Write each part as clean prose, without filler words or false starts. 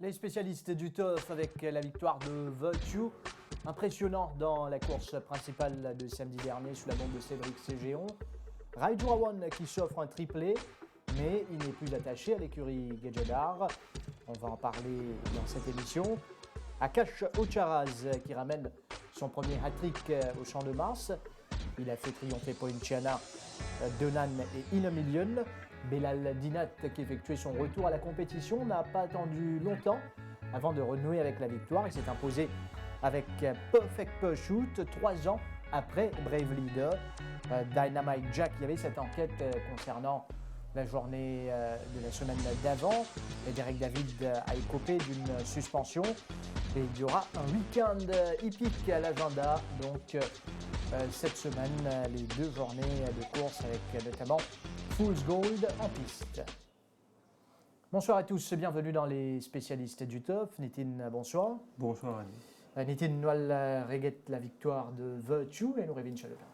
Les spécialistes du TOF avec la victoire de Virtue, impressionnant dans la course principale de samedi dernier sous la montre de Cédric Ségéon. Raidouawan qui s'offre un triplé, mais il n'est plus attaché à l'écurie Gadjadar. On va en parler dans cette émission. Akash Ocharaz qui ramène son premier hat-trick au Champ de Mars. Il a fait triompher Poinciana, Donan et Inomillion. Belal Dinat, qui effectuait son retour à la compétition, n'a pas attendu longtemps avant de renouer avec la victoire. Il s'est imposé avec Perfect Pursuit 3 ans après Brave Leader. Dynamite Jack, il y avait cette enquête concernant la journée de la semaine d'avant. Et Derek David a écopé d'une suspension. Et il y aura un week-end hippique à l'agenda. Donc cette semaine, les 2 journées de course avec notamment Fool's Gold en piste. Bonsoir à tous, bienvenue dans les spécialistes du TOF. Nitin, bonsoir. Bonsoir Ali. Nitin Noal reguette la victoire de Virtue et nous revient sur le plateau.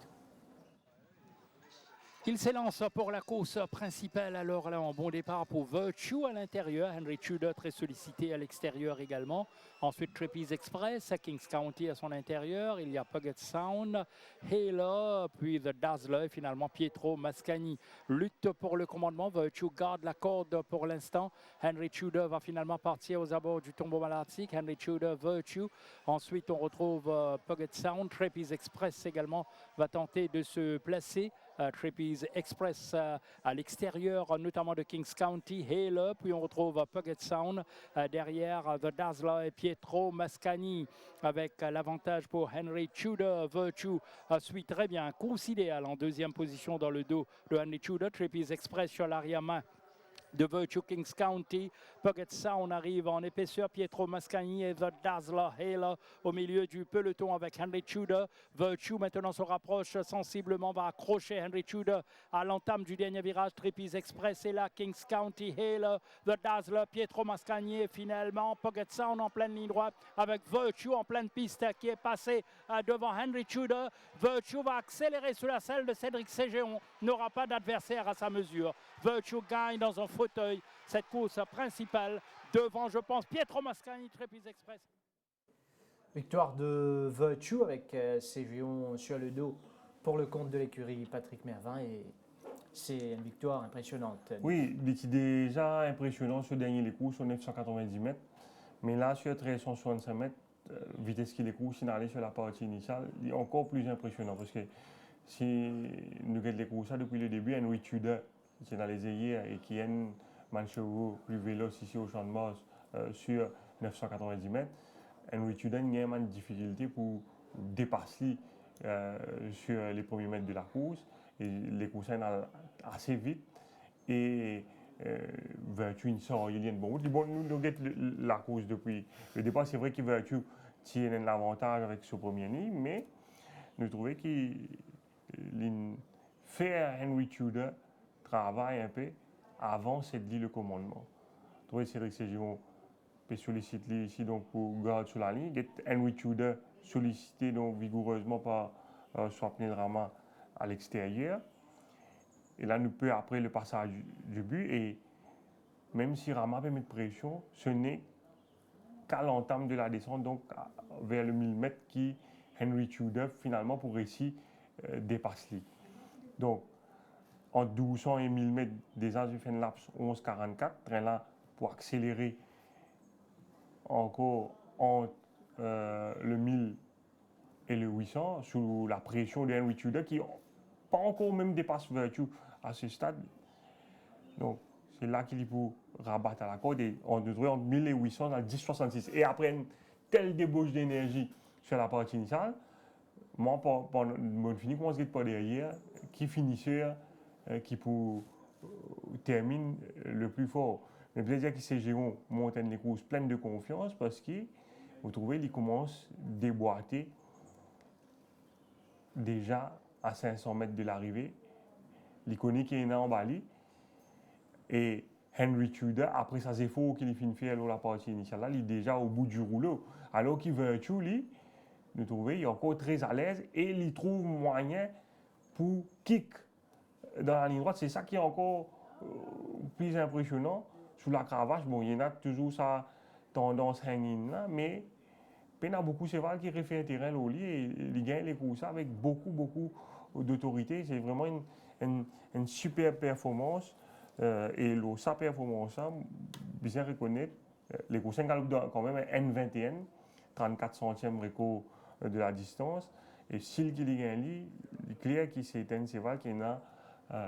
Il s'élance pour la course principale, alors là en bon départ pour Virtue à l'intérieur. Henry Tudor très sollicité à l'extérieur également. Ensuite Trapeze Express à Kings County à son intérieur. Il y a Puget Sound, Halo, puis The Dazzler et finalement Pietro Mascagni. Lutte pour le commandement. Virtue garde la corde pour l'instant. Henry Tudor va finalement partir aux abords du tombeau malartique. Henry Tudor, Virtue. Ensuite on retrouve Puget Sound. Trapeze Express également va tenter de se placer. Trapeze Express à l'extérieur, notamment de Kings County, Hale, puis on retrouve Puget Sound derrière The Dazzler et Pietro Mascagni avec l'avantage pour Henry Tudor. Virtue suit très bien, course idéale en deuxième position dans le dos de Henry Tudor. Trapeze Express sur l'arrière-main de Virtue. Kings County, Puget Sound arrive en épaisseur, Pietro Mascagni et The Dazzler Hale au milieu du peloton avec Henry Tudor. Virtue maintenant se rapproche sensiblement, va accrocher Henry Tudor à l'entame du dernier virage. Trapeze Express est là, Kings County, Hale, The Dazzler, Pietro Mascagni et finalement Puget Sound en pleine ligne droite avec Virtue en pleine piste qui est passé devant Henry Tudor. Virtue va accélérer sous la selle de Cédric Ségéon, n'aura pas d'adversaire à sa mesure. Virtue gagne dans un fauteuil cette course principale devant, je pense, Pietro Mascagni, Trapeze Express. Victoire de Virtue avec Ségéon sur le dos pour le compte de l'écurie Patrick Mervin et c'est une victoire impressionnante. Oui, il est déjà impressionnant ce dernier les courses sur 990 mètres, mais là sur 1365 mètres, vitesse qu'il est course, il allait sur la partie initiale, il est encore plus impressionnant parce que si nous regardons les courses depuis le début, Henry Tudor qui est dans les ailiers et qui est un manchevaux plus véloce ici au Champ de Mars sur 990 mètres, Henry Tudor a une difficulté pour dépasser sur les premiers mètres de la course. Et les courses sont assez vite. Et Virtue sort, il y a une bonne route. Bon, nous regardons la course depuis le départ. C'est vrai que Virtue tient l'avantage avec ce premier nid, mais nous trouvons qu'il fait Henry Tudor travaille un peu avant cette ligne le commandement. Vous trouvez Cédric Ségéon peut solliciter ici donc pour garder sur la ligne. Henry Tudor sollicité donc vigoureusement par Swapnil Rama à l'extérieur. Et là, nous peut après le passage du but. Et même si Rama peut mettre pression, ce n'est qu'à l'entame de la descente, donc vers le 1000 mètres, qui Henry Tudor finalement pour réussir dépasser. Donc, entre 1200 et 1000 mètres, déjà j'ai fait une lapse 11,44, train là pour accélérer encore entre le 1000 et le 800 sous la pression de Henry Tudor qui pas encore même dépasse Virtue à ce stade. Donc c'est là qu'il peut rabattre à la corde et on devrait entre 1000 et 800 à 10,66. Et après une telle débauche d'énergie sur la partie initiale, moi, pendant le fini, commence par derrière, qui finisseur, qui pour termine le plus fort. Mais bien dire que Ségéon monte les courses pleines de confiance parce que vous trouvez, il commence à déboîter déjà à 500 mètres de l'arrivée. Il connaît qu'il est en Bali. Et Henry Tudor, après ses efforts qu'il finit de faire dans la partie initiale, là, il est déjà au bout du rouleau. Alors qu'il Virtue, lui, nous trouvons, il est encore très à l'aise et il trouve moyen pour kick dans la ligne droite. C'est ça qui est encore plus impressionnant. Sous la cravache, bon, il y en a toujours ça tendance hang-in là, mais il y a beaucoup de cheval qui réfèrent terrain au lit et ils gagnent les courses avec beaucoup d'autorité. C'est vraiment une super performance. Et sa performance, bien reconnaître, les courses galopent quand même N21, 34 centièmes record de la distance. Et s'il gagne, il est clair que c'est un cheval qui a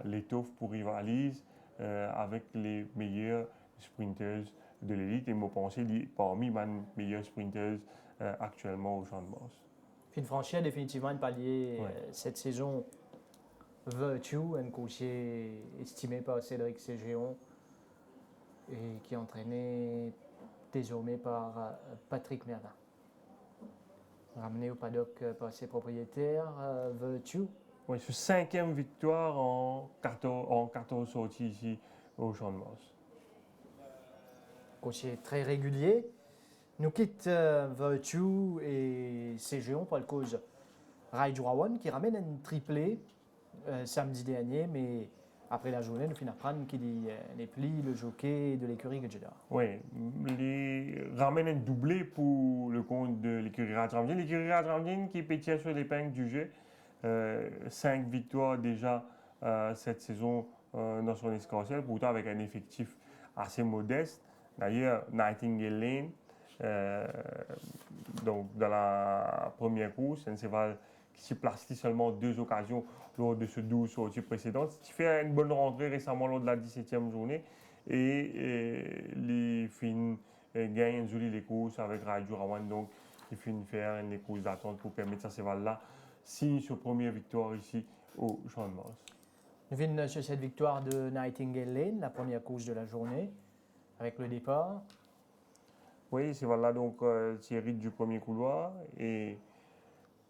l'étoffe pour rivaliser avec les meilleurs sprinters de l'élite. Et moi, je pense parmi les meilleurs sprinters actuellement au Champ de Mars. Finn Franchi a définitivement un palier cette saison. Virtue, un coursier estimé par Cédric Ségéon et qui est entraîné désormais par Patrick Merlin. Ramené au paddock par ses propriétaires, Virtue. Oui, c'est 5e victoire en 14 sorties ici au Champ de Mars. Coursier très régulier. Nous quitte Virtue et Ségéon pour le cause Raijurawan qui ramène un triplé samedi dernier, mais après la journée, nous finissons apprendre qu'il n'est plus le jockey de l'écurie Gajeda. Oui, il ramène un doublé pour le compte de l'écurie Ratramdin. L'écurie Ratramdin qui pétille sur l'épingle du jeu. 5 victoires déjà cette saison dans son escarcelle, pourtant avec un effectif assez modeste. D'ailleurs, Nightingale Lane, donc dans la première course, un cheval qui s'est placé seulement 2 occasions lors de ce 12 sorties précédentes. Il fait une bonne rentrée récemment lors de la 17e journée et les fins gagnent une jolie les courses avec Raijurawan. Donc, il finit faire une course d'attente pour permettre à ce cheval-là signe sa première victoire ici au Champ de Mars. Nous venons sur cette victoire de Nightingale Lane, la première course de la journée, avec le départ. Oui, ce cheval-là donc tiré du premier couloir et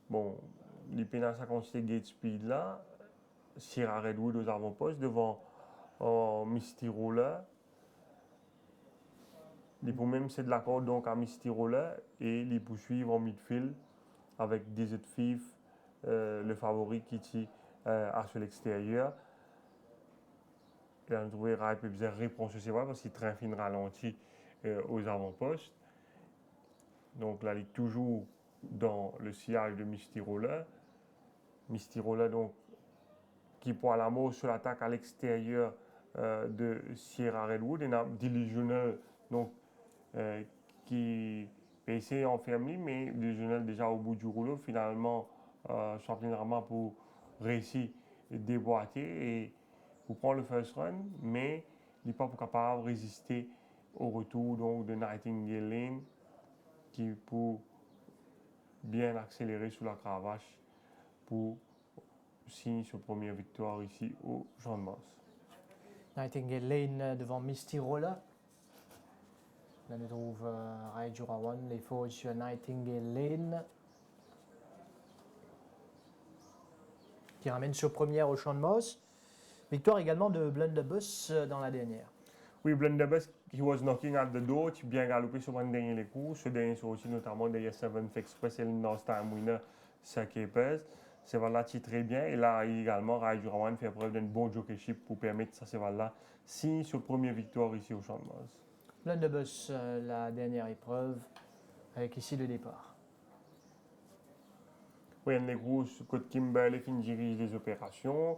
bon. Les pénals à quantité gate speed là, Sierra Redwood aux avant-postes devant Misty Roller. Les pour même c'est de l'accord donc à Misty Roller et les poursuivre en midfield avec Desert Thief, le favori qui tire à sur l'extérieur. Et on a trouvé Rai peut bien répondre sur ses voies parce qu'il très fin ralenti aux avant-postes. Donc là, il est toujours dans le sillage de Misty Roller. Misty Roller, donc, qui pointe la mort sur l'attaque à l'extérieur de Sierra Redwood. Et Delusional, donc, qui essaie d'enfermer, mais Delusional déjà au bout du rouleau, finalement, championnat pour réussir à déboîter et pour prendre le first run, mais il n'est pas capable de résister au retour donc, de Nightingale Lane, qui pour bien accélérer sous la cravache pour signer sa première victoire ici au Champ de Mars. Nightingale Lane devant Misty Roller. Là, on trouve Raijurawan, les forges sur Nightingale Lane, qui ramène sa première au Champ de Mars. Victoire également de Blunderbuss dans la dernière. Oui, Blunderbuss, qui was knocking at the door, qui bien galopé sur un dernier les coups. Ce dernier sur aussi notamment derrière Seventh Express et le North Time Winner, Sakepes. C'est voilà qui très bien. Et là également, Raijurawan fait preuve d'un bon jockeyship pour permettre ça, c'est voilà signer sa première victoire ici au Champ de Mars. Blunderbuss, la dernière épreuve, avec ici le départ. Oui, les grosses côte Kimberley fin dirige les opérations.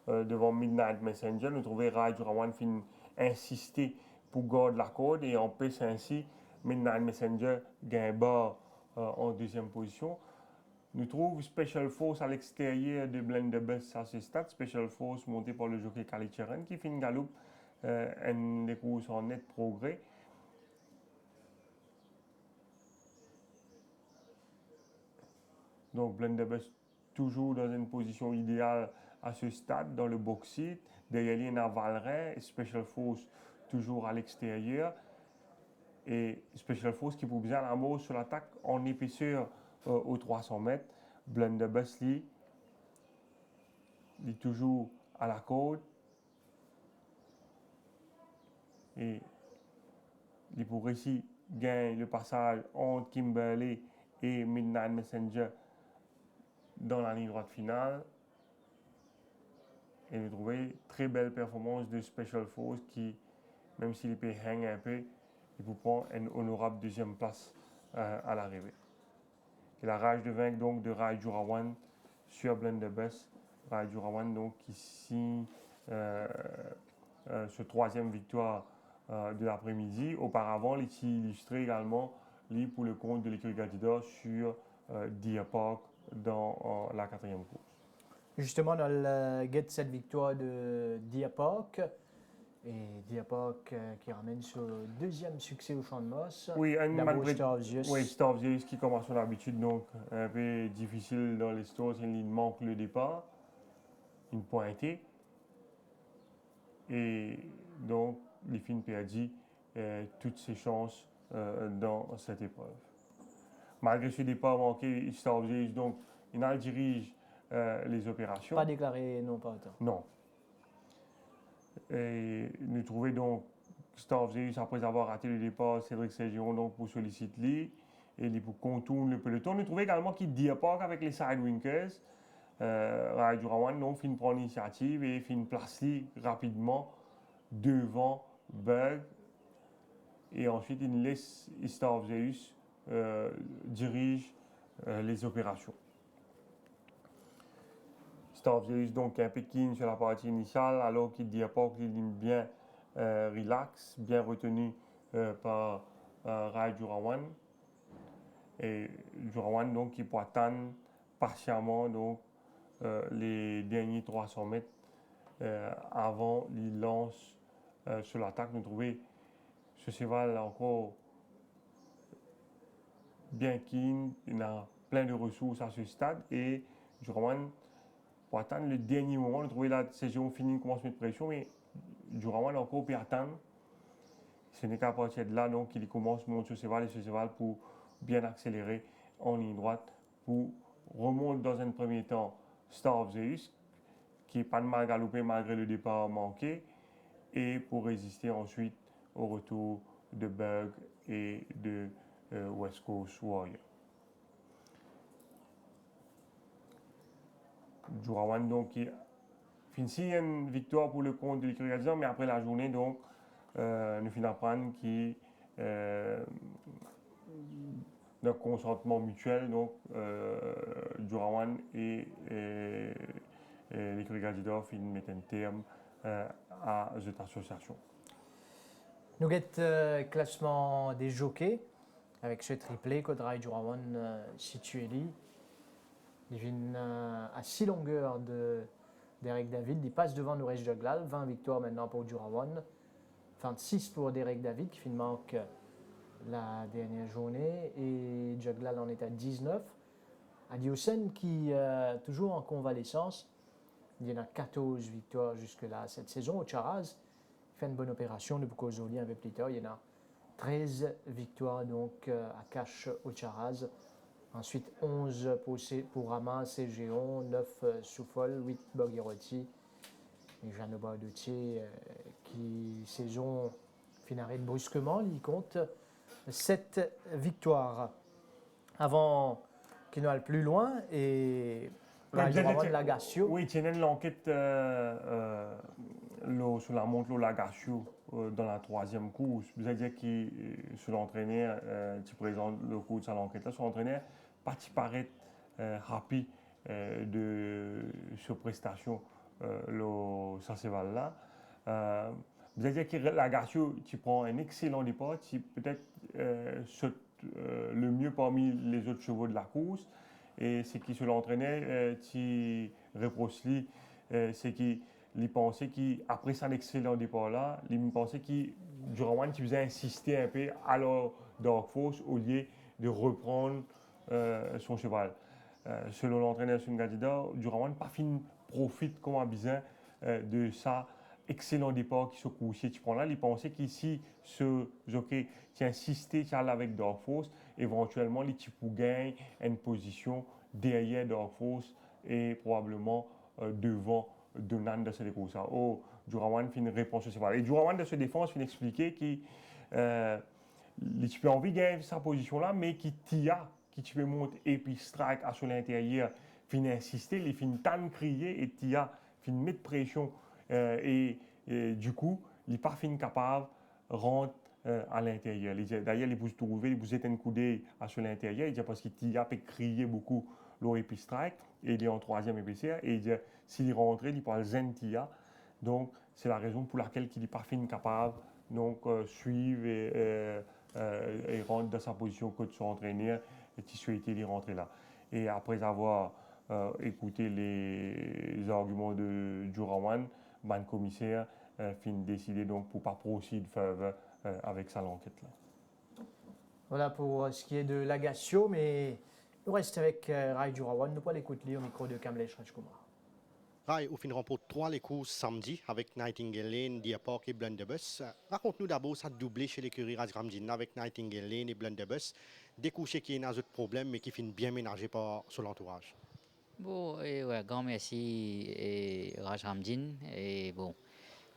Devant Midnight Messenger, nous trouvons Raijurawan fin insister pour garder la corde et empêche ainsi Midnight Messenger gagne bas en deuxième position. Nous trouvons Special Force à l'extérieur de Blunderbuss à ce stade. Special Force monté par le jockey Kalicheren qui finit galop une course en net progrès. Donc Blunderbuss toujours dans une position idéale à ce stade dans le box seat. Derrière lui, on a Valrin et Special Force toujours à l'extérieur. Et Special Force qui peut bien la mort sur l'attaque en épaisseur aux 300 mètres. Blunderbuss, lui, il est toujours à la côte. Et il pourrait ici gagner le passage entre Kimberley et Midnight Messenger dans la ligne droite finale. Et nous trouvons très belle performance de Special Force qui, même s'il peut hang un peu, il vous prend une honorable deuxième place à l'arrivée. Et la rage de vaincre donc de Rajurawan sur Blunderbuss. Rajurawan donc qui signe ce troisième victoire de l'après-midi. Auparavant, il s'est illustré également pour le compte de l'écurie Gladiator sur Deer Park dans la quatrième course. Justement, dans le guide, cette victoire de Deer Park, et Deer Park qui ramène ce deuxième succès au Champ de Moss. Oui, D'abord Star of Zeus. Oui, Star of Zeus qui commence son habitude, donc un peu difficile dans l'histoire, il manque le départ, une pointée. Et donc, les filles perdit toutes ses chances dans cette épreuve. Malgré ce départ manqué, Star of Zeus, donc, il dirige les opérations. Pas déclaré non pas autant. Non. Et nous trouvons donc Star of Zeus, après avoir raté le départ, Cédric Ségion donc pour solliciter lui et pour contourner le peloton. Nous trouvons également qu'il Deer Park avec les Sidewinkers. Rajurawan donc fin prendre l'initiative et fin place rapidement devant Bug. Et ensuite, il laisse Star of Zeus dirige les opérations. Star of Zeus donc un Pékin sur la partie initiale, alors qu'il Deer Park il est bien relax, bien retenu par Rajurawan. Et Jurawan donc qui peut atteindre patiemment donc les derniers 300 mètres avant il lance sur l'attaque. Nous trouvons ce cheval encore bien keen, il a plein de ressources à ce stade et Jurawan pour atteindre le dernier moment, nous trouvons la saison finie, commence à mettre pression, mais Jurawan encore peut attendre. Ce n'est qu'à partir de là donc qu'il commence à monter ce cheval et ce cheval pour bien accélérer en ligne droite pour remonter dans un premier temps Star of Zeus qui n'est pas de mal galopé malgré le départ manqué et pour résister ensuite au retour de Bug et de West Coast Warrior. Jurawan donc qui finit une victoire pour le compte de l'écurie Gladiator, mais après la journée donc nous finissons prendre qui d'un consentement mutuel donc Jurawan et l'écurie Gladiator mettent un terme à cette association. Nous avons classement des jockeys avec ce triplé que Rajurawan situé là. Il vient à 6 longueurs d'Eric David. Il passe devant Nourish Juglal. 20 victoires maintenant pour Jurawan. 26 pour Derek David qui manque la dernière journée. Et Juglal en est à 19. Adiosen qui est toujours en convalescence. Il y en a 14 victoires jusque-là cette saison. Ocharaz fait une bonne opération. De Bukozoli un peu plus tard. Il y en a 13 victoires donc à Cache Ocharaz. Ensuite, 11 pour Rama, Cégéon, 9 Soufol, 8 Bogueroti et Jeannot Baudetier qui, saison finaride brusquement, il compte 7 victoires. Avant qu'il n'aille plus loin et Lagacio. Oui, il y a l'enquête sur la montre Lagacio dans la troisième course. Vous avez dit que sur l'entraîneur, qui présente le cours de l'enquête, sur l'entraîneur, pas qui paraît rapide de surprestation sur ce cheval-là. Vous avez dit que Lagacio, tu prend un excellent départ, qui peut-être le mieux parmi les autres chevaux de la course. Et c'est qui sur l'entraîneur, qui reproche lui, c'est qu'il pensait qu'après cet excellent départ-là, il pensait que Jurawan qui faisait insister un peu à leur Dark Force au lieu de reprendre son cheval. Selon l'entraîneur Sun Gladiator, Jurawan pas fin profite comme un bizarre de ça excellent départ qui se couchait. Tu prends là, il pensait qu'ici ce jockey qui insistait qui allait avec Dark Force, éventuellement les types gagnent une position derrière Dark Force et probablement devant Donan de cette course. Oh, Jurawan fait une réponse à ce cheval. Et Jurawan de se défense fait expliquer qu'il les types ont envie de gagner sa position là, mais qui tire, qui tu peux monter et puis strike à sur l'intérieur, fin insister, les fin tant crier et tire, fin mettre pression. Et du coup, il n'est pas fin capable de rendre à l'intérieur. D'ailleurs, ils vous trouver, ils vous étaient un coup d'œil sur l'intérieur, parce qu'il a crié beaucoup l'Orepi Strike, et il est en troisième épaisseur, et s'il rentrait, il parle Zentia. Donc, c'est la raison pour laquelle il n'est pas fin capable donc suivre et rentrer dans sa position que de son entraîneur et qui souhaitait y rentrer là. Et après avoir écouté les arguments de Jurawan, le commissaire fin décidé donc pour pas procéder avec ça l'enquête là. Voilà pour ce qui est de l'Agacio, mais nous reste avec Rai Jurawan. Nous pas l'écouter au micro de Kamlesh Rajkumar. Rai, au fin remporte 3 les courses samedi avec Nightingale Lane, Deer Park et Blunderbuss. Raconte-nous d'abord ça doublé chez l'écurie Rajramjin avec Nightingale Lane et Blunderbuss. Des couchers qui ont d'autres problèmes mais qui finissent bien ménagés par son entourage. Bon, et ouais, grand merci et Rajramjin. Et bon,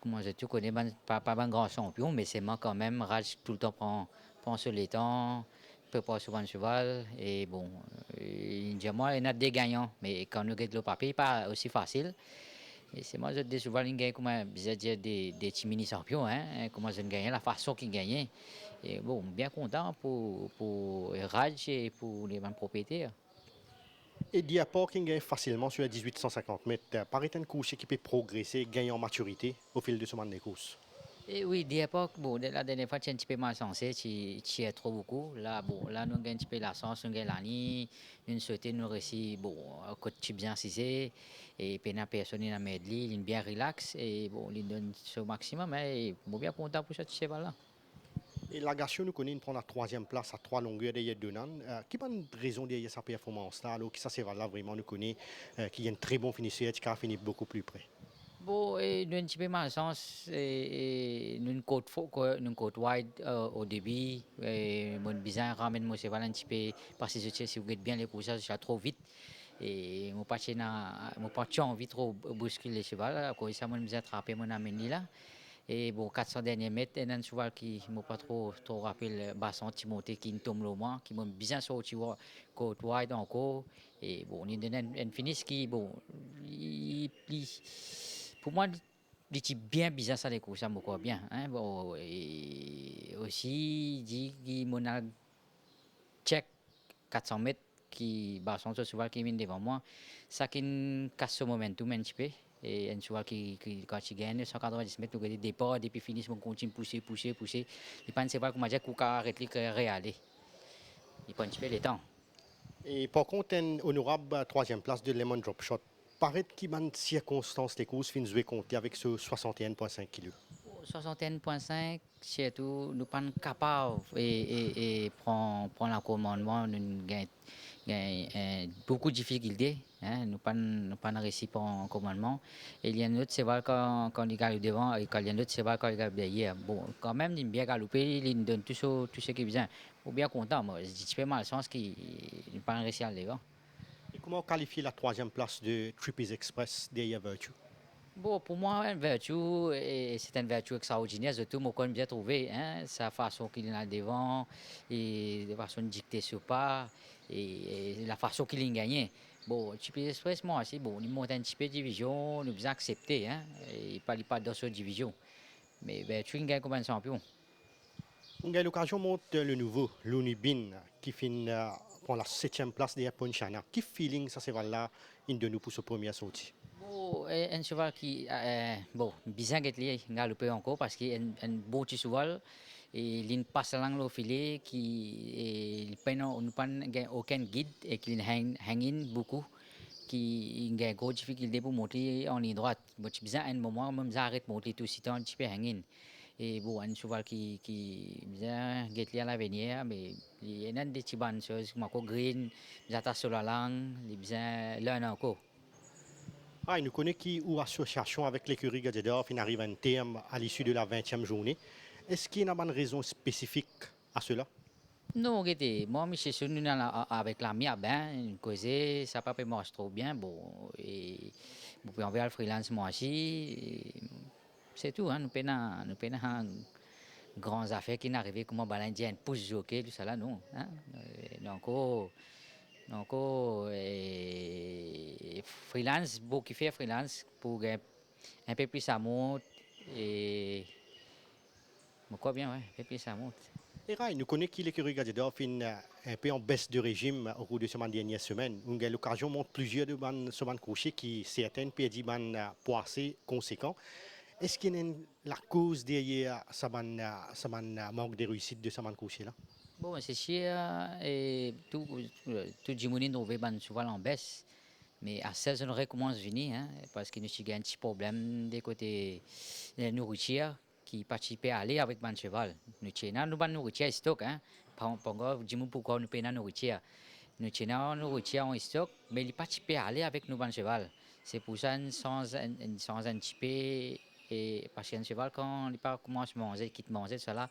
comment je te connais, pas un grand champion, mais c'est moi quand même. Raj tout le temps prend sur les temps, prépare souvent le cheval. Et bon, il dit moi, il y a des gagnants, mais quand nous gagnons le papier, pas aussi facile. Et c'est moi, je dis souvent, il gagne, comment je dire, des petits mini-champions, hein, comment je gagne, la façon qu'il gagne. Et bon, bien content pour Raj et pour les mêmes propriétaires. Et Deer Park gagne facilement sur les 1850 mètres. Paraît un coucher qui peut progresser, gagner en maturité au fil de ce moment de course. Et oui, d'époque, bon, la dernière fois, tu es un petit peu mal sensé, tu es trop beaucoup. Là, bon, là, nous avons un petit peu la chance, nous avons l'année, nous souhaitons nous réussir, bon, côté bien cisé, et puis la personne n'a pas il est bien relax, et bon, il donne au maximum, et bon, bien content pour ce cheval-là. Et l'Agation nous connaît, il prend la 3e place à 3 longueurs derrière Donan. Qui a une raison derrière sa performance-là, alors que ça, c'est là vraiment nous connaît, qui est un très bon finisseur, qui a fini beaucoup plus près. Bon, et nous avons un petit peu mal sens, et nous une côte wide au début, et mon bizarre ramène mon cheval un petit peu, parce que je sais si vous êtes bien les courses, je suis trop vite. Et mon pas envie trop bousculer le cheval, à cause de ça, je me attrapé mon amène là. Et bon, 400 derniers mètres, il y a un cheval qui ne m'a pas trop rappelé le bassin Timothée qui tombe le moins, qui m'a bien sorti côte wide encore. Et bon, il y a un finish qui, bon, pour moi, il est bien bizarre ça les courses, ça me croit bien. Hein? Bon, et aussi, il dit qu'il m'a check 400 mètres qui basson ce cheval qui vient devant moi, ça qui casse ce momentum un petit peu. Et un cheval qui quand il gagne 190 mètres, nous avons des départs, et puis finissent, on continue pousser. Il pas un cheval comme dire qu'on arrête les réaler. Il prend un petit peu le temps. Et par contre, une honorable 3e place de Lemon Drop Shot. Paraît qu'il y a une circonstance des courses, fin jouer compter avec ce 61,5 kg. 61,5, surtout, nous pas capables et prendre le commandement, nous gagnons beaucoup de difficultés. Hein, nous pas réussi pour un commandement. Et il y a un autre cheval quand il gagne devant et il y a un autre cheval quand il gagne derrière. Bon, quand même, il bien galopé, il donne tout ce qui est besoin. Ou bien content, moi, je dis pas mal sens qu'il n'a pas réussi à aller. Et comment qualifier la 3e place de Trippies Express derrière Virtue? Bon, pour moi, une vertu, c'est une vertu extraordinaire, surtout, moi, bien trouvé, hein, sa façon qu'il est devant, et la façon de dicter sur pas, et la façon qu'il a gagné. Bon, Trippies Express, moi aussi, bon, il monte un petit peu de division, nous avons accepté, hein, il ne pas dans cette division. Mais vertu, il gagne comme un champion. On a l'occasion de monter le nouveau, Lunibin, qui finit pour la 7e place derrière Ponchana. Quel feeling ça c'est là, de nous pour ce premier sortie? Bon, un cheval qui, bon, bizarre qu'il galoper encore parce qu'il est un beau petit cheval et il passe langue au filet qui ne pas aucun guide et qu'il hang beaucoup qui a une grosse difficulté pour monter en ligne droite. Bon, c'est bizarre un moment même j'arrête de monter tout ce temps un petit peu hang et bon, un cheval qui bizarre à l'avenir mais il y a des petites bonnes choses comme encore green, j'attache sur la langue, il bizarre là encore. Ah, il nous connaît qui ou association avec l'écurie Gadjedorf, il arrive à un terme à l'issue de la 20e journée. Est-ce qu'il y a une raison spécifique à cela? Non, regardez, moi, je suis venu avec l'ami à ben, causer, ça pas marche trop bien, bon, et vous pouvez envoyer le freelance moi aussi, c'est tout, hein, nous prenons grandes affaires qui n'arrivent comme un pouce jockey, tout ça là, non, hein, donc, freelance, beaucoup qui fait freelance pour un peu plus à monte et Pourquoi bien, ouais. Et puis ça monte. Et Rai, nous connaissons que l'écurie Gladiator fait un peu en baisse de régime au cours de ces dernières semaines. On a eu l'occasion de montrer plusieurs de ces crochets qui certaines perdent des poids assez conséquents. Est-ce qu'il y a la cause derrière ce manque de réussite de ces crochets là? Bon, c'est sûr, et tout le monde trouve ban souvent en baisse. Mais à 16 on recommence à venir, hein, parce que nous avons un petit problème des côtés de la nourriture qui participe à aller avec ban cheval. Nous avons ban nourriture stock, hein. Dis-moi pourquoi nous payons la nourriture. Nous avons nourriture en stock, mais il participe à aller avec nous ban cheval. C'est pour ça sans un petit peu, et parce qu'un cheval quand il commence à manger, quitte manger, cela,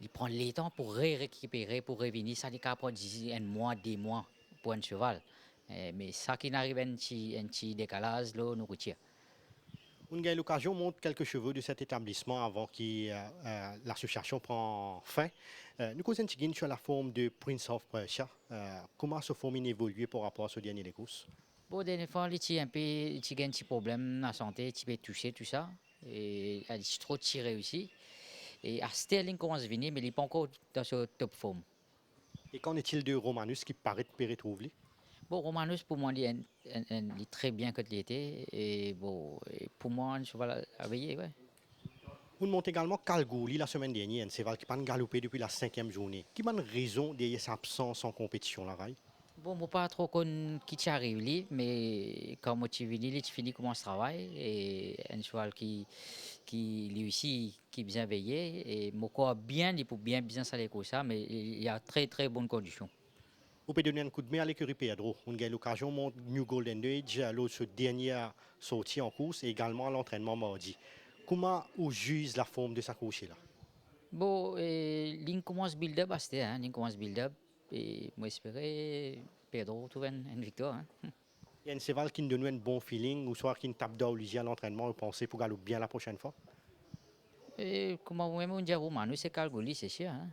il prend le temps pour récupérer, pour revenir. Ça, il prend un mois, 2 mois pour un cheval. Mais ça qui n'arrive un petit décalage, là, nous retire. On a eu l'occasion de montrer quelques chevaux de cet établissement avant que l'association prenne fin. Nous connaissons sur la forme de Prince of Persia. Comment ce forme évolue par rapport à ce dernier des courses? Bon, dernière fois, il y a un petit problème de santé, il peut toucher tout ça. Et il a trop tiré aussi. Et à Sterling commence à venir, mais il n'est pas encore dans ce top forme. Et qu'en est-il de Romanus qui paraît de retrouver? Bon, Romanus, pour moi, il est très bien que l'été. Et bon, pour moi, je vais la veiller, ouais. On monte également Kalgouli la semaine dernière, un cheval qui n'a pas galopé depuis la 5e journée. Qui a une raison derrière sa absence en compétition là, Rai? Bon, moi pas trop qui arrive là, mais quand moi tu finis, tu finis comment ce travail et un cheval qui lui aussi qui bien veillé et moi quoi bien il peut bien s'aller comme ça, mais il y a très très bonnes conditions. On peut donner un coup de main à l'écurie Pedro. On a eu l'occasion de monter New Golden Age lors de cette dernière sortie en course et également à l'entraînement mardi. Comment on juge la forme de sa course là? Bon, l'in commence build-up à c'était, hein, l'in commence build-up et moi espérer Pedro trouver une victoire. Hein. Il y a un cheval qui nous donne un bon feeling ou soit qui nous tape d'eau à l'entraînement et penser pour galoper bien la prochaine fois? Et comment vous-même on dit Romanus c'est Kalgouli, c'est sûr. Hein.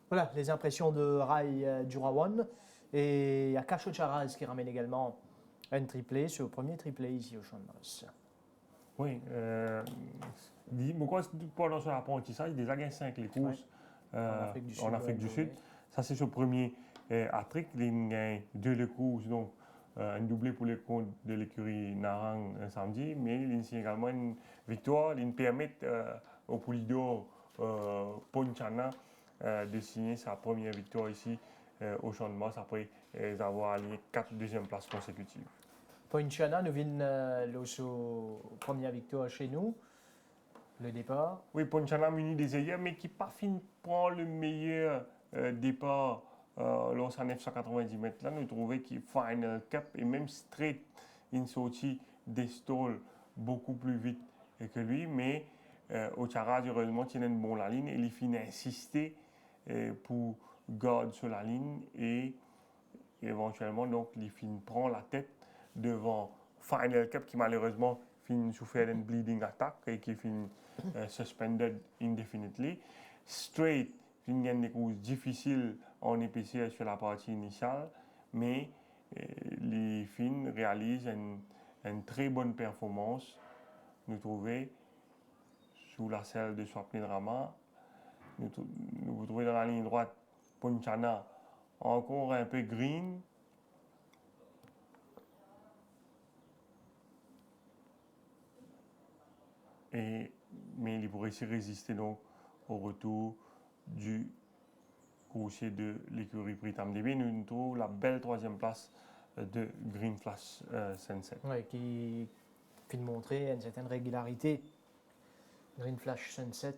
Voilà, les impressions de Rai Durawan. Et il y a Cacho Charaz qui ramène également un triplé, ce premier triplé ici au Champ de Mars. Oui, pendant son apprentissage, il a déjà 5 les courses en Afrique du Sud. Ça, c'est son premier hat-trick. Il a gagné 2 les courses, donc un doublé pour les comptes de l'écurie Narang un samedi, mais il a également une victoire. Il permet au Polido Ponchana de signer sa première victoire ici au Champ de Mars après avoir allié 4 deuxièmes places consécutives. Poinchana nous vient la première victoire chez nous. Le départ. Oui, Ponchana muni des ailleurs, mais qui pas fini prend le meilleur départ lors de 990 mètres. Là, nous trouvons qu'il Final Cap et même straight, il sorti des stalls beaucoup plus vite que lui, mais Ocharaz, heureusement, tient une bonne la ligne et il finit insister pour garder sur la ligne et éventuellement, donc, il finit prend la tête devant Final Cap qui malheureusement finit souffert d'une bleeding attack et qui finit suspended indefinitely. Straight, il y a des courses difficiles en épaisseur sur la partie initiale, mais les fins réalisent une très bonne performance. Nous trouvons sous la selle de Swaplin Rama. Nous trouvons dans la ligne droite Ponchana encore un peu green. Mais il pourrait aussi résister donc au retour du coursier de l'écurie Pritam DB. Nous trouvons la belle 3e place de Green Flash Sunset. Oui, qui fait montrer une certaine régularité. Green Flash Sunset.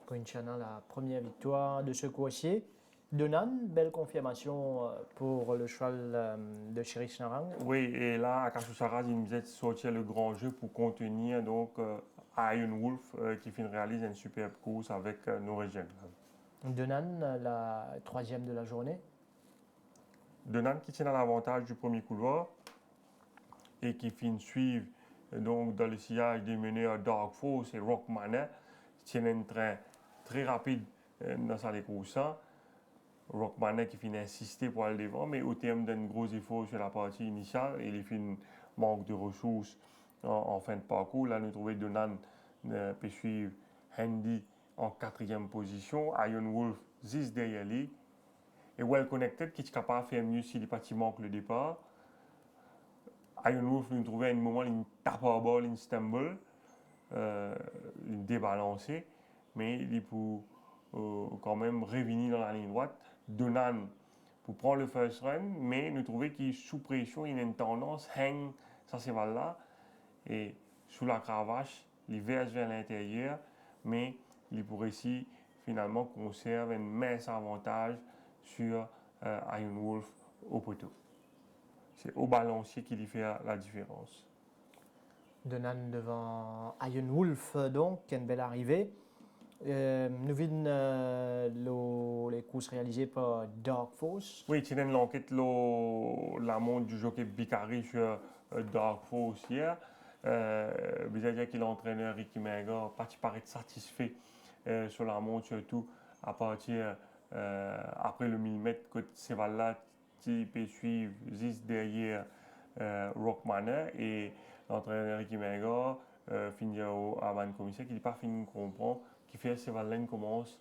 Poinchana, la première victoire de ce coursier. Donan, belle confirmation pour le cheval de Cherish Narang. Oui, et là, à Cacho-Charaz, il nous a sorti le grand jeu pour contenir donc Iron Wolf qui réalise une superbe course avec Norwegian. Donan, la 3e de la journée. Donan qui tient à l'avantage du premier couloir et qui finit suivre donc dans le sillage des meneurs Dark Force et Rock Manor, tient un train très rapide dans sa course. Rockman qui finit insister pour aller devant, mais au terme d'un gros effort sur la partie initiale, et il finit manque de ressources en fin de parcours. Là, nous trouvons Donan peut suivre Handy en 4e position, Iron Wolf 10 derrière lui, et Well Connected qui est capable de faire mieux s'il n'est pas si manque le départ. Iron Wolf nous trouvait à un moment une tape à ball, une stumble, une débalancée, mais il peut quand même revenir dans la ligne droite. Donan pour prendre le first run, mais nous trouvons qu'il est sous pression, il a une tendance, hang ça c'est là, et sous la cravache, il verse vers l'intérieur, mais il pourrait ici finalement conserver un mince avantage sur Iron Wolf au poteau. C'est au balancier qui lui fait la différence. Donan devant Iron Wolf, donc, une belle arrivée. Nous venons les courses réalisées par Dark Force. Oui, tu as l'enquête la montre du jockey Bicari sur Dark Force hier. C'est-à-dire que l'entraîneur Ricky Menga pas paraît satisfait sur la montre, surtout à partir après le millimètre que c'est là qui peut suivre juste derrière Rock Manor et l'entraîneur Ricky Menga finit avant le commissaire qui n'est pas fini de comprendre qui fait que Sevalin commence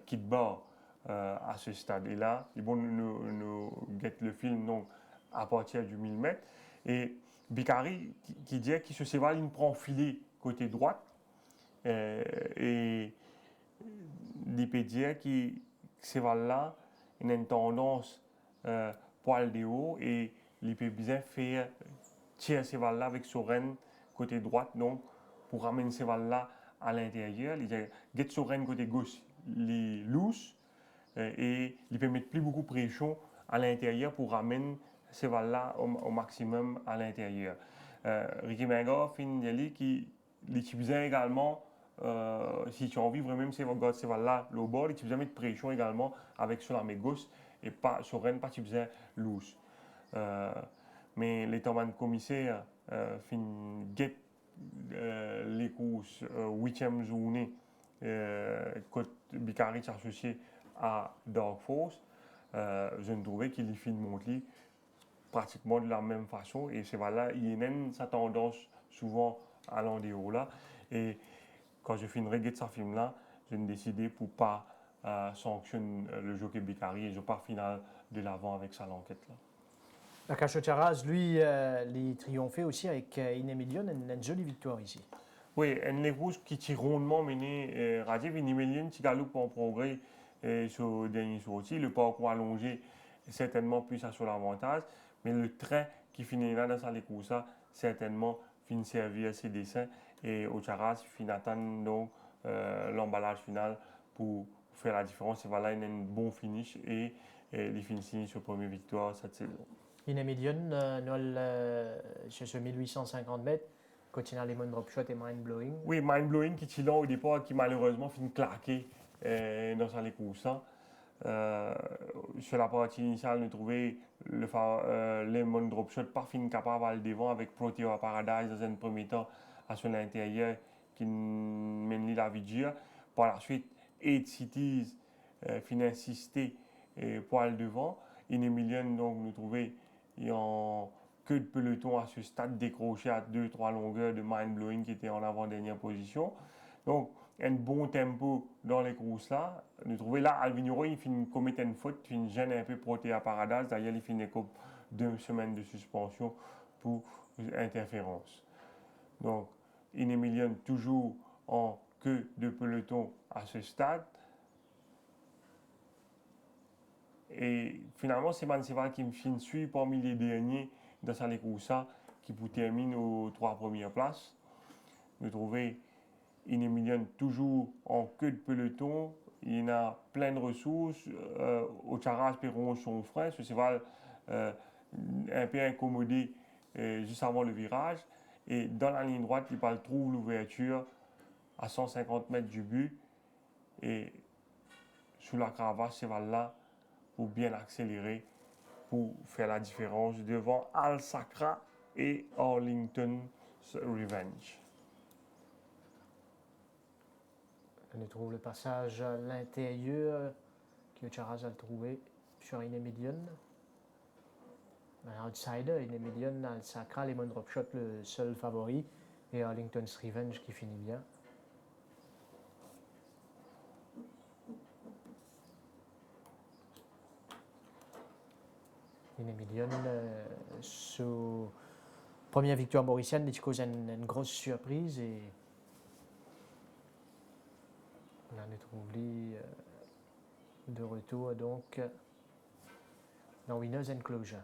qui bat à ce stade. Et là, ils vont nous get le film donc, à partir du 1000 mètres. Et Bicari qui dit que ce Sevalin prend filet côté droite et il peut dire que Seval là il a une tendance poil de haut et il peut bien faire tirer Seval là avec Soren côté droite donc pour ramener Seval là à l'intérieur. Il get Soren côté gauche, il loose et il peut mettre plus beaucoup de pression à l'intérieur pour ramener Seval là au maximum à l'intérieur. Ricky Menga finit qui l'utilise également si tu as envie vraiment c'est là le bord, il utilise mettre pression également avec sur la main gauche et pas Soren pas utiliser loose. Mais les tomates commissaires fin get les courses 8e journée côté Bicari associé à Dark Force, je ne trouvais qu'il y fit monter pratiquement de la même façon et c'est là il y a sa tendance souvent à l'endéo là et quand je finirai de ce film là je me décidé pour pas sanctionner le jockey Bicari et je pars final de l'avant avec sa l'enquête là. Akash Ocharaz, lui, il triomphait aussi avec Inemilion, une jolie victoire ici. Oui, les courses qui tirent rondement mené Rajiv Inemilion qui galope en progrès sur le dernier sorti. Le parcours allongé est certainement plus à son avantage, mais le train qui finit là dans sa course, certainement finit servir à ses dessins et Ocharaz finit attendre donc l'emballage final pour faire la différence. Et voilà, il a un bon finish et il finit sur première victoire cette saison. Inemilion, sur ce 1850 mètres, continue les drop shot et mind blowing. Oui, mind blowing qui est là au départ, qui malheureusement finit claqué dans sa course. Sur la partie initiale, nous trouvons les Lemon Drop Shot pas fini capable à le devant avec Proteo Paradise dans un premier temps à son intérieur qui mène la vigia. Par la suite, 8 Cities finit insister pour aller devant. Inemilion, donc, nous trouvons en queue de peloton à ce stade décroché à 2-3 longueurs de Mind Blowing qui était en avant-dernière position. Donc, un bon tempo dans les courses là. Nous trouvons là, Alvinoro, il finit commettre une faute, il gêne un peu Protea Paradise. D'ailleurs, il finit comme 2 semaines de suspension pour interférence. Donc, Inemilion toujours en queue de peloton à ce stade. Et finalement, c'est Manseval qui me suit parmi les derniers dans sa course qui pour terminer aux 3 premières places. Nous trouvons Inemilion toujours en queue de peloton. Il a plein de ressources. Ocharaz Perron son frein. Ce cheval un peu incommodé juste avant le virage. Et dans la ligne droite, il trouve l'ouverture à 150 mètres du but. Et sous la cravache, ce cheval-là, pour bien accélérer, pour faire la différence devant Al Sacra et Arlington's Revenge. On trouve le passage à l'intérieur que Ocharaz a trouvé sur Inemilion. Un outsider, il est million dans le sacral, Lemon Dropshot le seul favori, et Arlington's Revenge qui finit bien. Il est million sous première victoire mauricienne, il cause une grosse surprise et on en est trouvé de retour donc dans Winners Enclosure.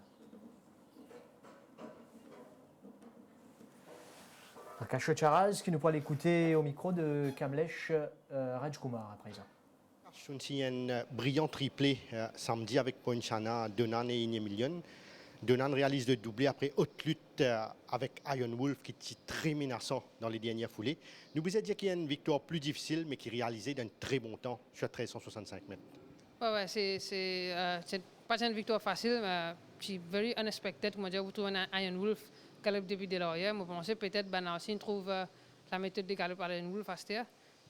Akash Charaz qui nous pourra l'écouter au micro de Kamlesh Rajkumar à présent. C'est un brillant triplé samedi avec Poinchana, Donan et Inyemilion. Donan réalise le doublé après haute lutte avec Iron Wolf qui est très menaçant dans les dernières foulées. Nous vous avez dit qu'il y a une victoire plus difficile mais qui réalisait d'un très bon temps sur 1365 mètres. Ouais, c'est pas une victoire facile, mais c'est very unexpected. Moi, j'ai trouvé un Iron Wolf galop depuis de l'arrière. Moi, je pensais peut-être Banassi trouve la méthode de galop à Iron Wolf faster.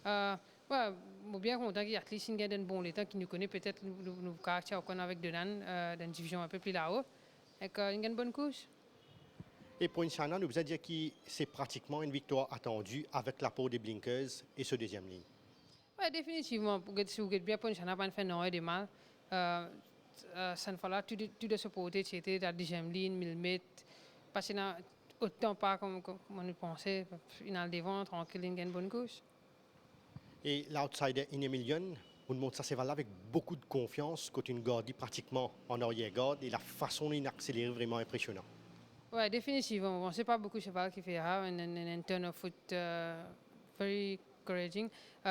Ouais, je suis bien content qu'il y ait un bon temps qui nous connaît peut-être nous caractère avec Donan dans une division un peu plus là-haut. Et qu'il y a une bonne course. Et pour Inchana, nous vous avez dit que c'est pratiquement une victoire attendue avec l'apport des blinkers et ce deuxième ligne. Oui, définitivement. Si vous êtes bien pour Inchana, pas fait non de mal. Ça ne fallait tout de ce côté, c'était la deuxième ligne, 1000 mètres. Parce qu'il n'a autant pas comme on le pensait. Il a le devant, tranquille, il y a une bonne course. Et l'outsider Inyemilion, on montre ça c'est valable avec beaucoup de confiance quand une garde pratiquement en arrière-garde et la façon dont il accélère vraiment impressionnant. Oui, définitivement. Bon, c'est pas beaucoup de cheval qui fait un turn of foot very encouraging.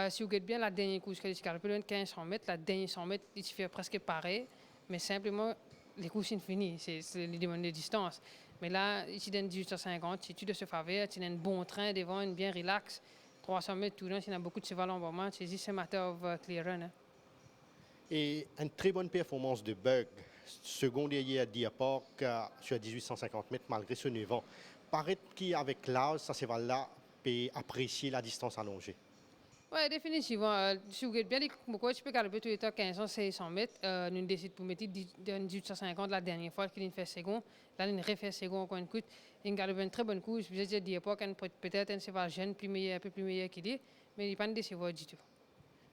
Si vous regardez bien la dernière course qu'il a fait, 1500 mètres, la dernière 100 mètres, il fait presque pareil, mais simplement les courses sont finies, c'est les demandes de distance. Mais là, ici dans 1850, si tu de se faveur, tu as un bon train devant, une bien relax. 300 mètres tout le temps, il y a beaucoup de cheval en moment, c'est juste un matter of clear run. Hein. Et une très bonne performance de Bug, second derrière Deer Park sur 1850 mètres malgré ce 9 ans. Paraît qu'avec l'âge, ça c'est là peut apprécier la distance allongée. Oui, définitivement. Si vous regardez bien, pourquoi tu peux galoper tous les temps 1500, 600 mètres, nous décidons pour mettre 1850 la dernière fois qu'il a fait second. Là, il a refait second encore une course. Il a galopé une très bonne course. Je veux dire, peut-être un cheval jeune, un peu plus meilleur qu'il est, mais il n'est pas décevant du tout.